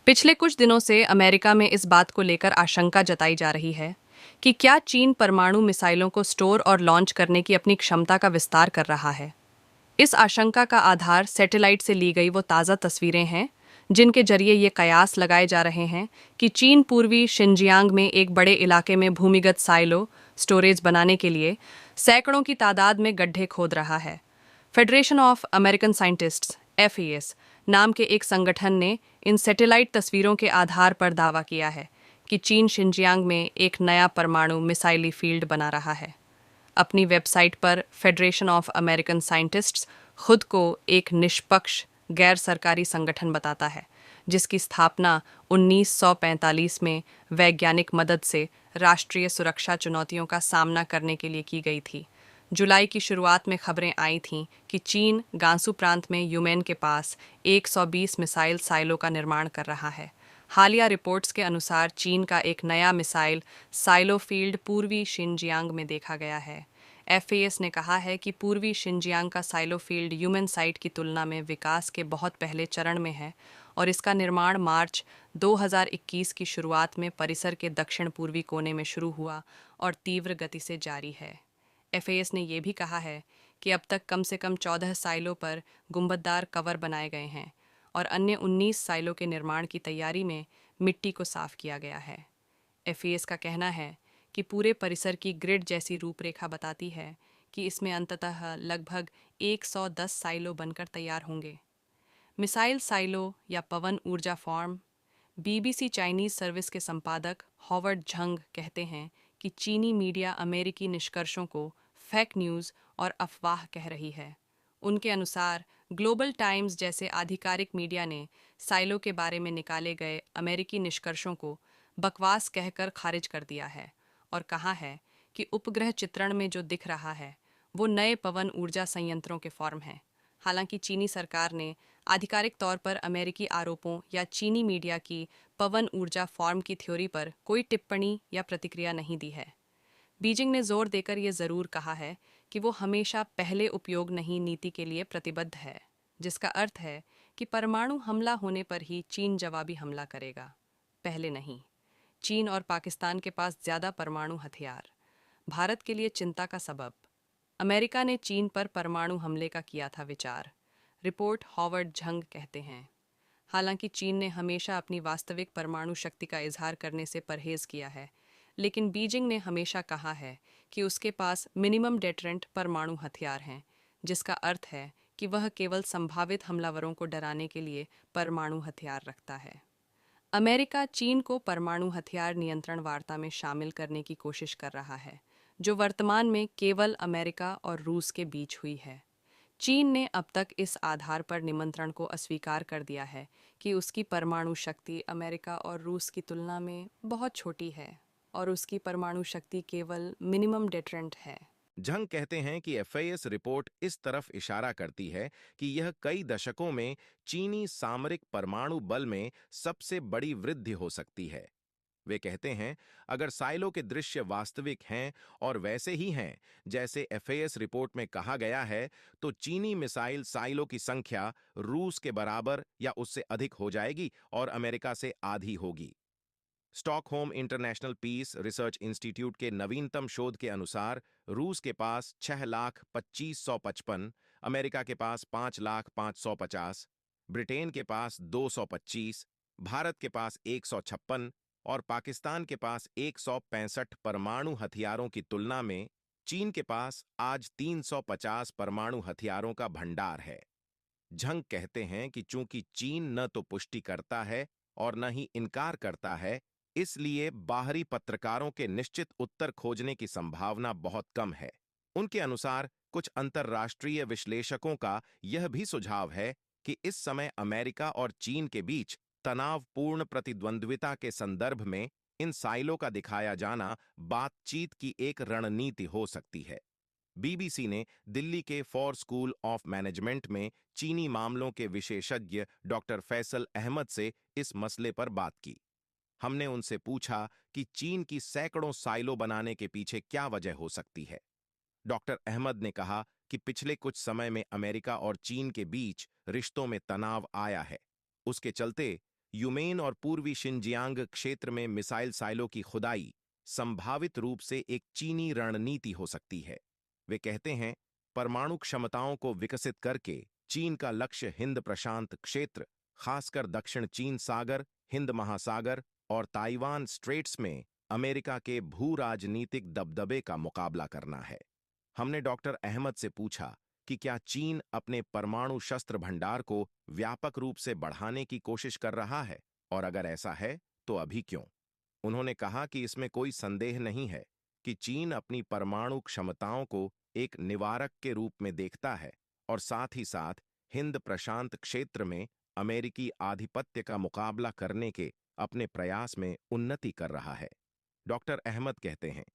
पिछले कुछ दिनों से अमेरिका में इस बात को लेकर आशंका जताई जा रही है कि क्या चीन परमाणु मिसाइलों को स्टोर और लॉन्च करने की अपनी क्षमता का विस्तार कर रहा है। इस आशंका का आधार सैटेलाइट से ली गई वो ताज़ा तस्वीरें हैं, जिनके जरिए ये कयास लगाए जा रहे हैं कि चीन पूर्वी शिनजियांग में एक बड़े इलाके में भूमिगत साइलो स्टोरेज बनाने के लिए सैकड़ों की तादाद में गड्ढे खोद रहा है। Federation of American scientists (FAS) नाम के एक संगठन ने इन सैटेलाइट तस्वीरों के आधार पर दावा किया है कि चीन शिनजियांग में एक नया परमाणु मिसाइली फील्ड बना रहा है। अपनी वेबसाइट पर फेडरेशन ऑफ अमेरिकन साइंटिस्ट्स खुद को एक निष्पक्ष गैर सरकारी संगठन बताता है, जिसकी स्थापना 1945 में वैज्ञानिक मदद से राष्ट्रीय सुरक्षा चुनौतियों का सामना करने के लिए की गई थी। जुलाई की शुरुआत में खबरें आई थीं कि चीन गांसू प्रांत में यूमेन के पास 120 मिसाइल साइलो का निर्माण कर रहा है। हालिया रिपोर्ट्स के अनुसार चीन का एक नया मिसाइल साइलो फील्ड पूर्वी शिनजियांग में देखा गया है। FAS ने कहा है कि पूर्वी शिनजियांग का साइलो फील्ड यूमेन साइट की तुलना में विकास के बहुत पहले चरण में है और इसका निर्माण मार्च 2021 की शुरुआत में परिसर के दक्षिण पूर्वी कोने में शुरू हुआ और तीव्र गति से जारी है। FAS ने यह भी कहा है कि अब तक कम से कम 14 साइलों पर गुंबददार कवर बनाए गए हैं और अन्य 19 साइलों के निर्माण की तैयारी में मिट्टी को साफ किया गया है। FAS का कहना है कि पूरे परिसर की ग्रिड जैसी रूपरेखा बताती है कि इसमें अंततः लगभग 110 साइलो बनकर तैयार होंगे। मिसाइल साइलो या पवन ऊर्जा फॉर्म। BBC चाइनीज सर्विस के संपादक हॉवर्ड झंग कहते हैं कि चीनी मीडिया अमेरिकी निष्कर्षों को फेक न्यूज़ और अफवाह कह रही है। उनके अनुसार ग्लोबल टाइम्स जैसे आधिकारिक मीडिया ने साइलो के बारे में निकाले गए अमेरिकी निष्कर्षों को बकवास कहकर खारिज कर दिया है और कहा है कि उपग्रह चित्रण में जो दिख रहा है वो नए पवन ऊर्जा संयंत्रों के फॉर्म हैं। हालांकि चीनी सरकार ने आधिकारिक तौर पर अमेरिकी आरोपों या चीनी मीडिया की पवन ऊर्जा फॉर्म की थ्योरी पर कोई टिप्पणी या प्रतिक्रिया नहीं दी है। बीजिंग ने जोर देकर ये जरूर कहा है कि वो हमेशा पहले उपयोग नहीं नीति के लिए प्रतिबद्ध है, जिसका अर्थ है कि परमाणु हमला होने पर ही चीन जवाबी हमला करेगा, पहले नहीं। चीन और पाकिस्तान के पास ज्यादा परमाणु हथियार, भारत के लिए चिंता का सबब। अमेरिका ने चीन पर परमाणु हमले का किया था विचार, रिपोर्ट हॉवर्ड झंग कहते हैं। हालांकि चीन ने हमेशा अपनी वास्तविक परमाणु शक्ति का इजहार करने से परहेज किया है, लेकिन बीजिंग ने हमेशा कहा है कि उसके पास मिनिमम डेटरेंट परमाणु हथियार हैं, जिसका अर्थ है कि वह केवल संभावित हमलावरों को डराने के लिए परमाणु हथियार रखता है। अमेरिका चीन को परमाणु हथियार नियंत्रण वार्ता में शामिल करने की कोशिश कर रहा है, जो वर्तमान में केवल अमेरिका और रूस के बीच हुई है। चीन ने अब तक इस आधार पर निमंत्रण को अस्वीकार कर दिया है कि उसकी परमाणु शक्ति अमेरिका और रूस की तुलना में बहुत छोटी है और उसकी परमाणु शक्ति केवल मिनिमम डेटरेंट है। झंग कहते हैं कि FAS रिपोर्ट इस तरफ इशारा करती है कि यह कई दशकों में चीनी सामरिक परमाणु बल में सबसे बड़ी वृद्धि हो सकती है। वे कहते हैं, अगर साइलो के दृश्य वास्तविक हैं और वैसे ही हैं जैसे FAS रिपोर्ट में कहा गया है, तो चीनी मिसाइल साइलो की संख्या रूस के बराबर या उससे अधिक हो जाएगी और अमेरिका से आधी होगी। Stockholm International Peace Research Institute के नवीनतम शोध के अनुसार रूस के पास 6,25,155, अमेरिका के पास 5,05,50, ब्रिटेन के पास 225, भारत के पास 156 और पाकिस्तान के पास 165 परमाणु हथियारों की तुलना में चीन के पास आज 350 परमाणु हथियारों का भंडार है। झंग कहते हैं कि चूंकि चीन न तो पुष्टि करता है और न ही इनकार करता है, इसलिए बाहरी पत्रकारों के निश्चित उत्तर खोजने की संभावना बहुत कम है। उनके अनुसार कुछ अंतर्राष्ट्रीय विश्लेषकों का यह भी सुझाव है कि इस समय अमेरिका और चीन के बीच तनावपूर्ण प्रतिद्वंद्विता के संदर्भ में इन साइलों का दिखाया जाना बातचीत की एक रणनीति हो सकती है। BBC ने दिल्ली के फॉर स्कूल ऑफ मैनेजमेंट में चीनी मामलों के विशेषज्ञ डॉक्टर फैसल अहमद से इस मसले पर बात की। हमने उनसे पूछा कि चीन की सैकड़ों साइलो बनाने के पीछे क्या वजह हो सकती है। डॉक्टर अहमद ने कहा कि पिछले कुछ समय में अमेरिका और चीन के बीच रिश्तों में तनाव आया है। उसके चलते यूमेन और पूर्वी शिनजियांग क्षेत्र में मिसाइल साइलों की खुदाई संभावित रूप से एक चीनी रणनीति हो सकती है। वे कहते हैं, परमाणु क्षमताओं को विकसित करके चीन का लक्ष्य हिंद प्रशांत क्षेत्र, खासकर दक्षिण चीन सागर, हिंद महासागर और ताइवान स्ट्रेट्स में अमेरिका के भू राजनीतिक दबदबे का मुकाबला करना है। हमने डॉक्टर अहमद से पूछा कि क्या चीन अपने परमाणु शस्त्र भंडार को व्यापक रूप से बढ़ाने की कोशिश कर रहा है, और अगर ऐसा है तो अभी क्यों। उन्होंने कहा कि इसमें कोई संदेह नहीं है कि चीन अपनी परमाणु क्षमताओं को एक निवारक के रूप में देखता है और साथ ही साथ हिंद प्रशांत क्षेत्र में अमेरिकी आधिपत्य का मुकाबला करने के अपने प्रयास में उन्नति कर रहा है। डॉक्टर अहमद कहते हैं,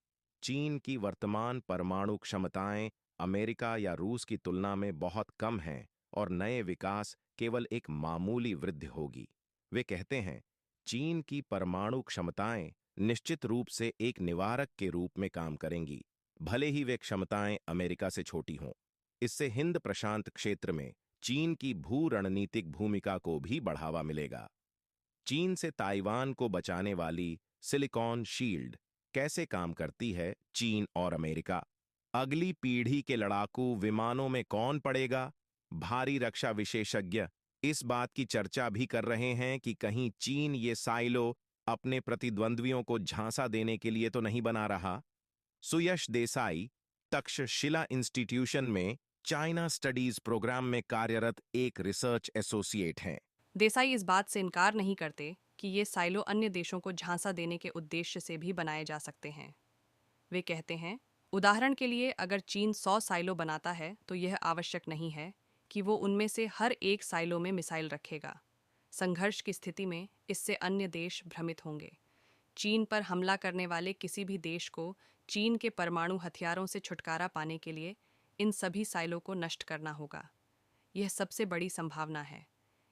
चीन की वर्तमान परमाणु क्षमताएं अमेरिका या रूस की तुलना में बहुत कम हैं और नए विकास केवल एक मामूली वृद्धि होगी। वे कहते हैं, चीन की परमाणु क्षमताएं निश्चित रूप से एक निवारक के रूप में काम करेंगी, भले ही वे क्षमताएं अमेरिका से छोटी हों। इससे हिंद प्रशांत क्षेत्र में चीन की भू रणनीतिक भूमिका को भी बढ़ावा मिलेगा। चीन से ताइवान को बचाने वाली सिलिकॉन शील्ड कैसे काम करती है चीन और अमेरिका? अगली पीढ़ी के लड़ाकू विमानों में कौन पड़ेगा? भारी रक्षा विशेषज्ञ इस बात की चर्चा भी कर रहे हैं कि कहीं चीन ये साइलो अपने प्रतिद्वंद्वियों को झांसा देने के लिए तो नहीं बना रहा। सुयश देसाई तक्षशिला इंस्टीट्यूशन में चाइना स्टडीज प्रोग्राम में कार्यरत एक रिसर्च एसोसिएट हैं। देसाई इस बात से इनकार नहीं करते कि ये साइलो अन्य देशों को झांसा देने के उद्देश्य से भी बनाए जा सकते हैं। वे कहते हैं, उदाहरण के लिए अगर चीन 100 साइलो बनाता है तो यह आवश्यक नहीं है कि वो उनमें से हर एक साइलो में मिसाइल रखेगा। संघर्ष की स्थिति में इससे अन्य देश भ्रमित होंगे। चीन पर हमला करने वाले किसी भी देश को चीन के परमाणु हथियारों से छुटकारा पाने के लिए इन सभी साइलों को नष्ट करना होगा। यह सबसे बड़ी संभावना है।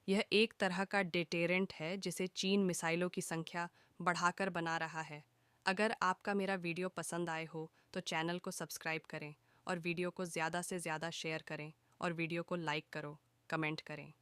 यह एक तरह का डेटेरेंट है जिसे चीन मिसाइलों की संख्या बढ़ाकर बना रहा है। अगर आपका मेरा वीडियो पसंद आए हो तो चैनल को सब्सक्राइब करें और वीडियो को ज़्यादा से ज़्यादा शेयर करें और वीडियो को लाइक करो, कमेंट करें।